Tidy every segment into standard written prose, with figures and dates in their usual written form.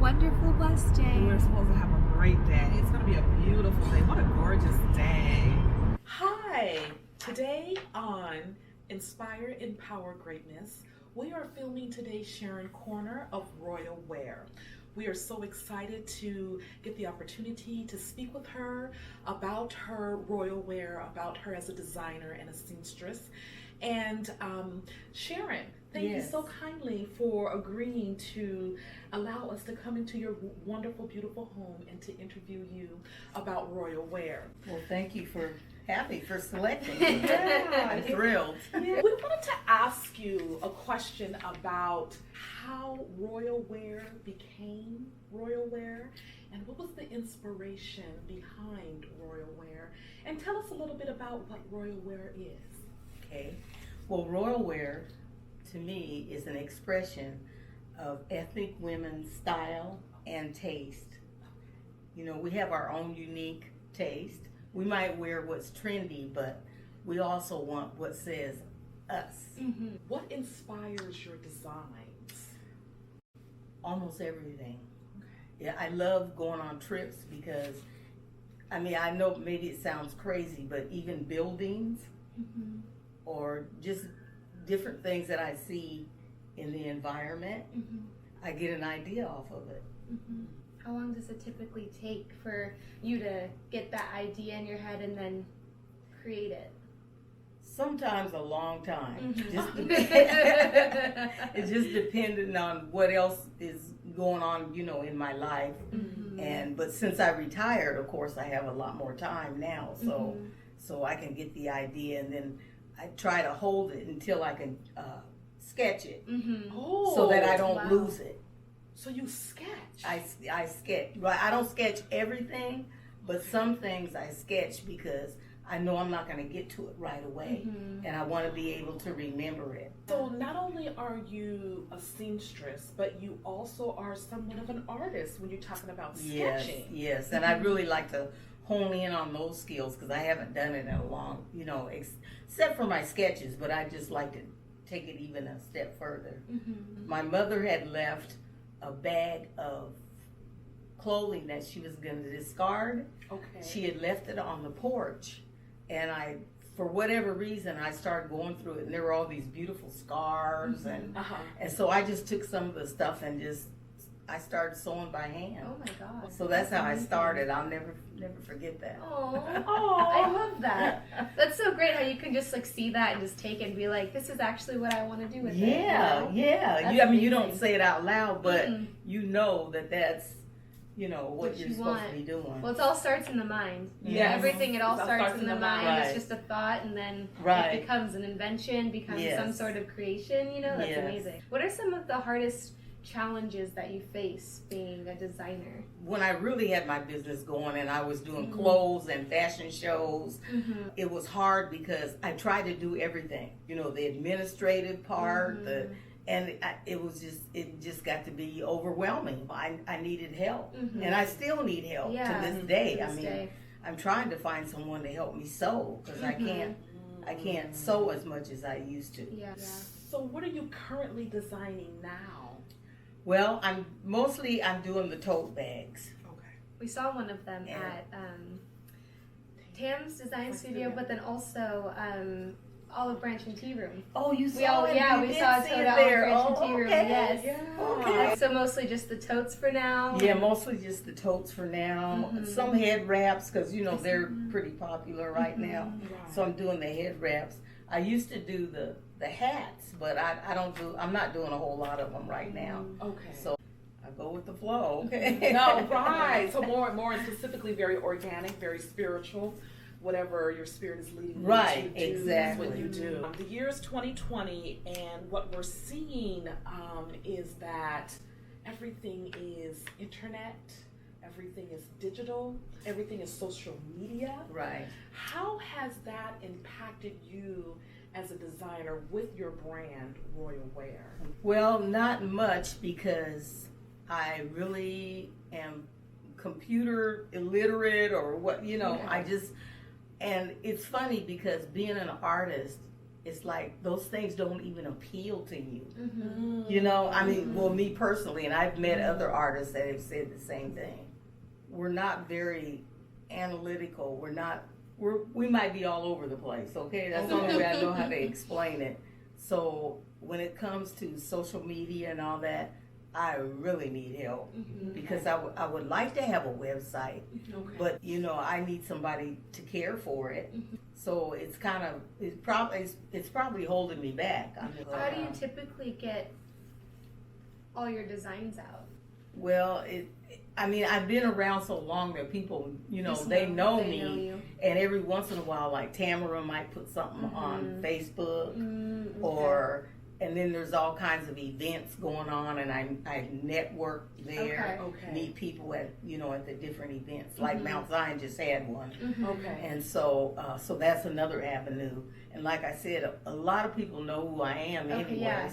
wonderful, blessed day. We're supposed to have a great day. It's going to be a beautiful day. What a gorgeous day. Hi. Today on Inspire, Empower Greatness, we are filming today Sharon Corner of Royal Wear. We are so excited to get the opportunity to speak with her about her royal wear, about her as a designer and a seamstress. And Sharon, thank you so kindly for agreeing to allow us to come into your wonderful, beautiful home and to interview you about royal wear. Well, thank you for selecting me. Yeah, I'm thrilled. Yeah. We wanted to ask you a question about how royal wear became royal wear and what was the inspiration behind royal wear, and tell us a little bit about what royal wear is. Okay. Well, royal wear to me is an expression of ethnic women's style and taste. You know, we have our own unique taste. We might wear what's trendy, but we also want what says us. Mm-hmm. What inspires your designs? Almost everything. Okay. Yeah, I love going on trips because, I mean, I know maybe it sounds crazy, but even buildings or just different things that I see in the environment, I get an idea off of it. How long does it typically take for you to get that idea in your head and then create it? Sometimes a long time. It's just depending on what else is going on, you know, in my life. But since I retired, of course, I have a lot more time now, so I can get the idea, and then I try to hold it until I can sketch it, so that I don't lose it. So you sketch? I sketch. Well, I don't sketch everything, but some things I sketch because I know I'm not going to get to it right away, and I want to be able to remember it. So not only are you a seamstress, but you also are somewhat of an artist when you're talking about sketching. Yes, and I really like to hone in on those skills because I haven't done it in a long, you know, except for my sketches, but I just like to take it even a step further. My mother had left a bag of clothing that she was going to discard. Okay. She had left it on the porch, and for whatever reason, I started going through it, and there were all these beautiful scarves, and so I just took some of the stuff and I started sewing by hand. Oh my God! So that's how I started. I'll never forget that. Oh, I love that. That's so great how you can just like see that and just take it and be like, this is actually what I want to do with it. Yeah. I mean, you don't say it out loud, but you know that that's, you know, what you're supposed to be doing. Well, it all starts in the mind. Yes. Everything, it all starts in the mind. Right. It's just a thought, and then it becomes an invention, becomes some sort of creation, you know? That's amazing. What are some of the hardest challenges that you face being a designer? When I really had my business going and I was doing clothes and fashion shows, it was hard because I tried to do everything. You know, the administrative part, it just got to be overwhelming. I needed help, and I still need help to this day. I'm trying to find someone to help me sew because I can't sew as much as I used to. So what are you currently designing now? Well, I'm doing the tote bags. Okay. We saw one of them at Tam's Design Studio, but then also Olive Branch and Tea Room. Oh, you saw it? Yeah, we saw it at Olive Branch and Tea Room. Yes. Yeah. Okay. So mostly just the totes for now? Yeah, mostly just the totes for now. Some head wraps because, you know, they're pretty popular right now. Right. So I'm doing the head wraps. I used to do the hats, but I'm not doing a whole lot of them right now. Okay. So I go with the flow. Okay. No, right. So more specifically, very organic, very spiritual. Whatever your spirit is leading you to do, exactly. That's what you do. The year is 2020, and what we're seeing is that everything is internet, everything is digital, everything is social media. Right. How has that impacted you as a designer with your brand, Royal Wear? Well, not much because I really am computer illiterate or what, you know, and it's funny because being an artist, it's like those things don't even appeal to you. Mm-hmm. You know, I mean, well, me personally, and I've met other artists that have said the same thing. We're not very analytical. We might be all over the place, okay? That's the only way I know how to explain it. So when it comes to social media and all that, I really need help because I would like to have a website, but you know, I need somebody to care for it. So it's probably holding me back. How do you typically get all your designs out? Well, I mean, I've been around so long that people, you know, they know me. And every once in a while, like Tamara might put something on Facebook and then there's all kinds of events going on, and I network there, meet people at the different events. Like Mount Zion just had one, and so that's another avenue. And like I said, a lot of people know who I am anyway.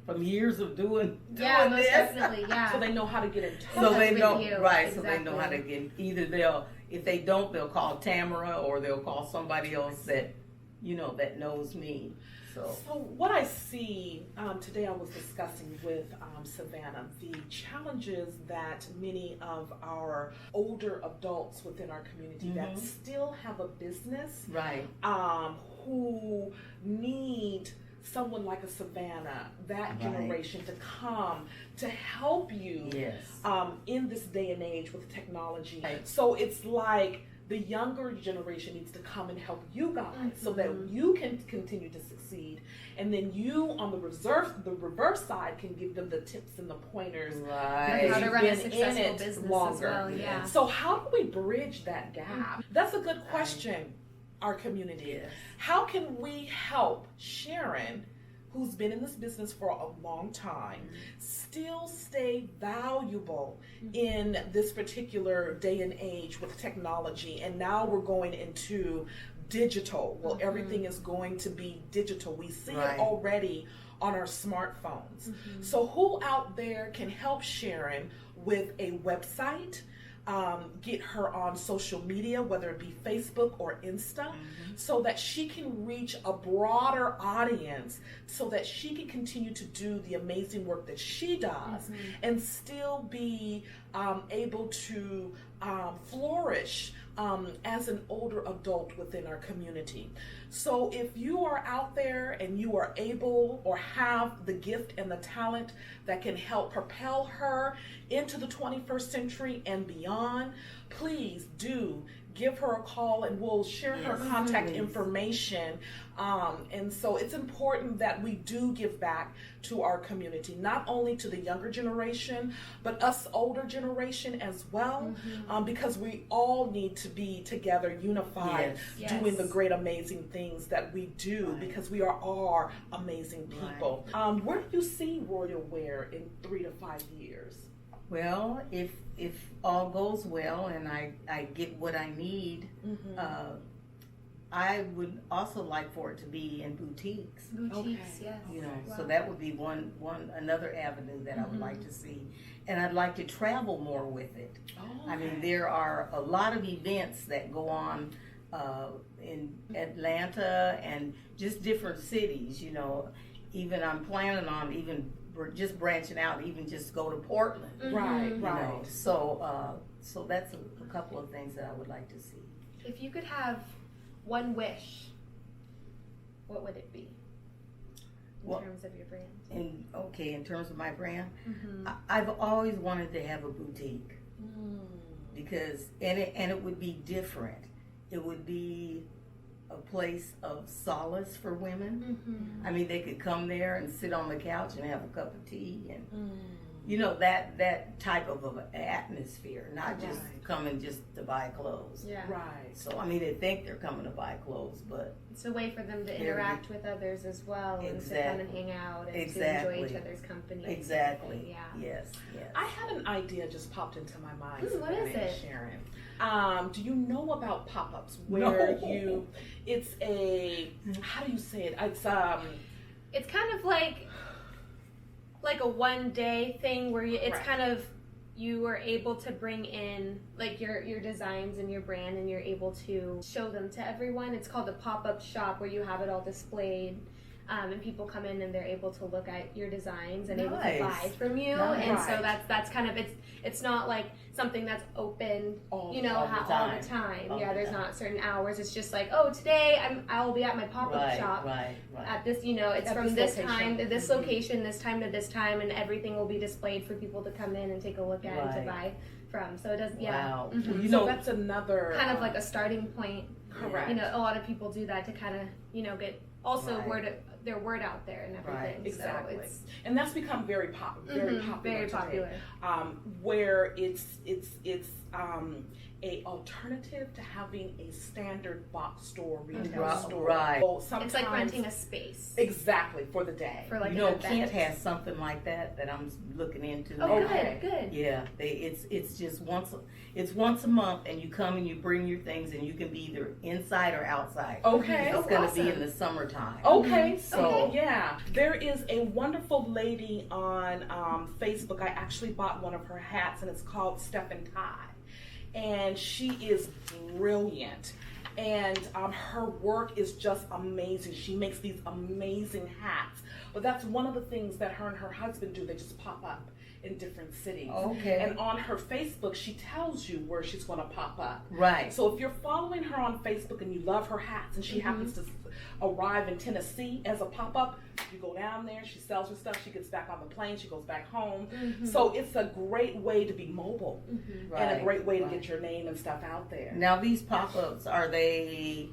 From years of doing most this, definitely, so they know how to get in touch. So they know, Exactly. So they know how to get. Either if they don't, they'll call Tamara, or they'll call somebody else that knows me. So what I see today, I was discussing with Savannah the challenges that many of our older adults within our community that still have a business, who need someone like a Savannah, that generation, to come to help you in this day and age with technology. So it's like the younger generation needs to come and help you guys so that you can continue to succeed, and then you on the reverse side can give them the tips and the pointers how to run a successful business longer. As well. So how do we bridge that gap? That's a good question. Our community. How can we help Sharon, who's been in this business for a long time, still stay valuable in this particular day and age with technology? And now we're going into digital. Well, everything is going to be digital. We see it already on our smartphones. So who out there can help Sharon with a website, get her on social media, whether it be Facebook or Insta, so that she can reach a broader audience, so that she can continue to do the amazing work that she does and still be able to flourish as an older adult within our community. So if you are out there and you are able or have the gift and the talent that can help propel her into the 21st century and beyond, please do give her a call, and we'll share her contact information. And so it's important that we do give back to our community, not only to the younger generation, but us older generation as well, because we all need to be together, unified, doing the great, amazing things that we do, because we are amazing people. Where do you see Royal Wear in 3 to 5 years? Well, if all goes well and I get what I need, I would also like for it to be in boutiques. Yes. So that would be another avenue that I would like to see, and I'd like to travel more with it. I mean, there are a lot of events that go on in Atlanta and just different cities. Even I'm planning on just branching out, even just go to Portland. Right. So that's a couple of things that I would like to see. If you could have one wish, what would it be in terms of your brand? In terms of my brand, I've always wanted to have a boutique because it would be different. It would be a place of solace for women. I mean, they could come there and sit on the couch and have a cup of tea and that type of an atmosphere, not just coming just to buy clothes. So I mean, they think they're coming to buy clothes, but it's a way for them to interact with others as well, and to come and hang out and to enjoy each other's company. Yes. I had an idea just popped into my mind. What is it, Sharon? Do you know about pop-ups where it's a, how do you say it? It's kind of like a one-day thing where it's kind of you are able to bring in like your designs and your brand, and you're able to show them to everyone. It's called a pop-up shop, where you have it all displayed, and people come in and they're able to look at your designs and able to buy from you. And so that's kind of, it's not like something that's open all the time. There's not certain hours. It's just like, oh, today I will be at my pop-up shop at this, it's at from this time to this location, this time to this time, and everything will be displayed for people to come in and take a look at and to buy from. So it does, Wow. So that's another kind of like a starting point. Correct. A lot of people do that to kind of, get also their word out there and everything. Right. Exactly. So and that's become very popular. Very popular. Where it's a alternative to having a standard box store, retail store. Right. So sometimes, it's like renting a space. Exactly, for the day. For like Kent has something like that I'm looking into. Oh, good. Yeah, it's just once a month, and you come and you bring your things, and you can be either inside or outside. Okay. It's going to be in the summertime. Okay, so yeah, there is a wonderful lady on Facebook. I actually bought one of her hats, and it's called Step and Tie. And she is brilliant, and her work is just amazing. She makes these amazing hats, but that's one of the things that her and her husband do. They just pop up in different cities. Okay. And on her Facebook, she tells you where she's going to pop up. Right. So if you're following her on Facebook and you love her hats, and she happens to arrive in Tennessee as a pop-up, you go down there, she sells her stuff, she gets back on the plane, she goes back home. So it's a great way to be mobile, and a great way to get your name and stuff out there. Now, these pop-ups, are they,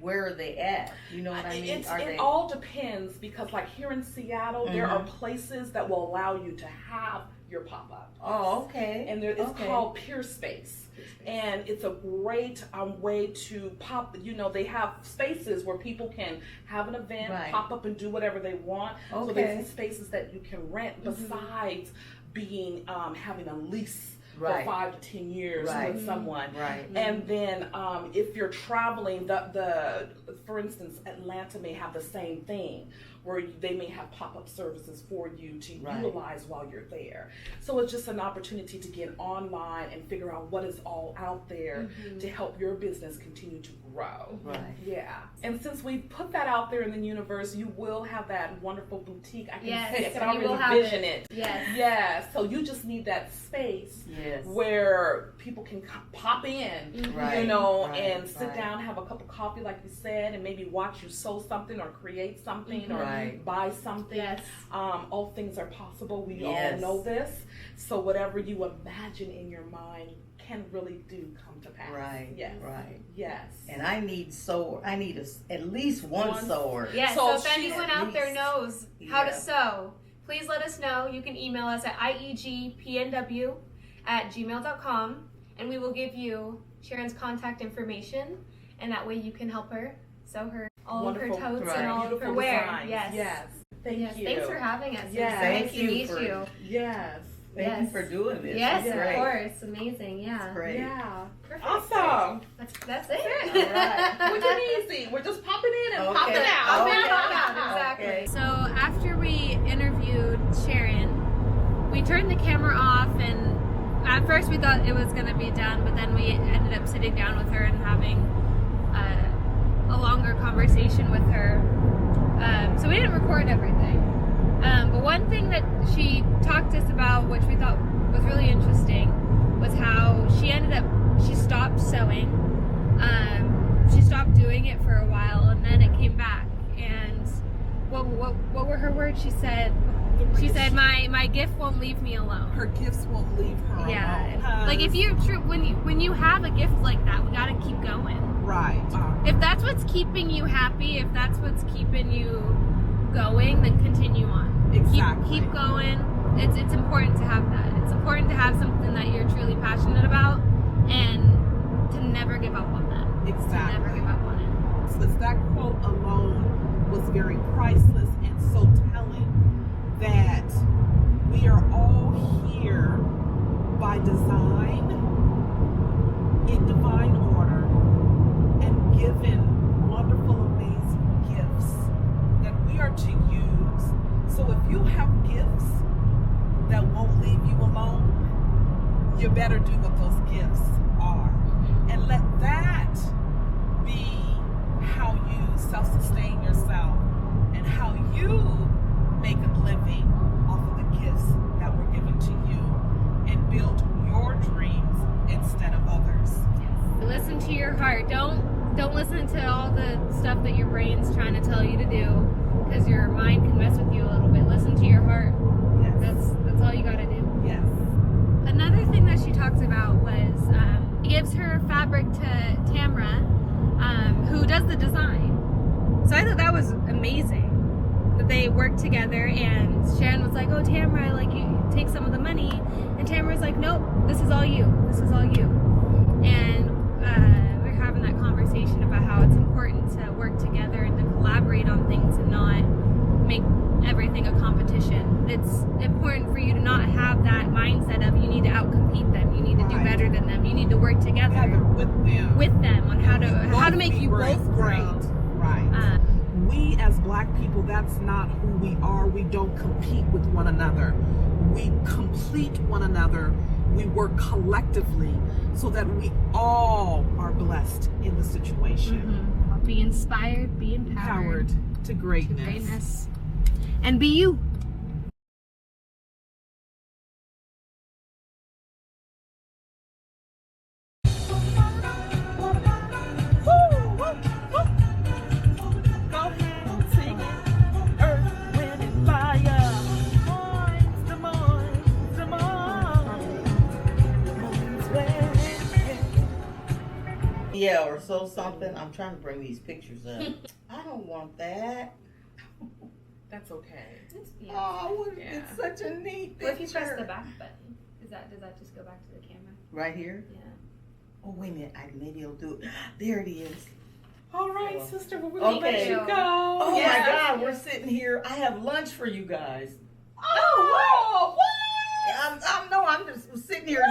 where are they at? You know what I mean? It all depends, because like here in Seattle, there are places that will allow you to have your pop-up. Oh, okay. And it's called Peer Space. And it's a great way to pop, they have spaces where people can have an event, pop up and do whatever they want. So there's spaces that you can rent besides being, having a lease for 5 to 10 years with someone. And then if you're traveling, for instance, Atlanta may have the same thing, where they may have pop-up services for you to utilize while you're there. So it's just an opportunity to get online and figure out what is all out there to help your business continue to grow. Yeah. And since we put that out there in the universe, you will have that wonderful boutique. I can already vision it. Yes. So you just need that space where people can pop in, and sit down, have a cup of coffee, like you said, and maybe watch you sew something or create something or buy something. All things are possible. We all know this. So whatever you imagine in your mind can really do come to pass. Yes. And I need at least one sewer. Yes. So if anyone out there knows how to sew, please let us know. You can email us at iegpnw@gmail.com, and we will give you Sharon's contact information, and that way you can help her sew her all of her totes and all of her wear. Yes. Thank you. Thanks for having us. Yes. Nice to meet you. Yes. Thank you for doing this. Yes, of course. Amazing. Yeah. Great. Yeah. Perfect. Awesome. That's it. All right. We're doing easy. We're just popping in and popping out. Pop out. Exactly. Okay. So after we interviewed Sharon, we turned the camera off, and at first we thought it was going to be done, but then we ended up sitting down with her and having a longer conversation with her. So we didn't record everything. But one thing that she talked to us about, which we thought was really interesting, was how she stopped sewing. She stopped doing it for a while, and then it came back. And what were her words? She said, my gift won't leave me alone. Her gifts won't leave her alone. Yeah. Like if you're true, when you have a gift like that, we gotta keep going. Right. If that's what's keeping you happy, if that's what's keeping you going, then continue on. Exactly. Keep going. It's important to have that. It's important to have something that you're truly passionate about, and to never give up on that. Exactly. To never give up on it. Since that quote alone was very priceless and so telling, that we are all here by design, in divine order, and given wonderful, amazing gifts that we are to use. So if you have gifts that won't leave leave you alone, you better do what those gifts are. And let that be how you self-sustain yourself and how you make a living off of the gifts that were given to you and build your dreams instead of others. Listen to your heart. Don't listen to all the stuff that your brain's trying to tell you to do, because your mind can mess with you a little bit. Listen to your heart. Yes. That's all you gotta do. Yes. Another thing that she talks about was she gives her fabric to Tamra, who does the design. So I thought that was amazing that they worked together, and Sharon was like, oh, Tamra, like, you take some of the money, and Tamra's like, nope, this is all you. This is all you. And we're having that conversation about how it's important to work together and to collaborate on things and not make everything a competition. It's important for you to not have that mindset of you need to outcompete them, you need to do Right. better than them, you need to work together Have it with them. on how to make be you both great. grow. Right. We as Black people, that's not who we are. We don't compete with one another. We complete one another. We work collectively so that we all are blessed in the situation. Be inspired, be empowered. Empowered to greatness. Greatness. And be you. Yeah, or so something. I'm trying to bring these pictures up. I don't want that. That's okay. Oh, it's such a neat picture. What if you press the back button? Does that just go back to the camera? Right here? Yeah. Oh, wait a minute. Maybe it'll do it. There it is. All right, Well, sister, we're going to let okay. you go. Oh, my Yes. God. We're sitting here. I have lunch for you guys. Oh, wow. What? I'm just sitting here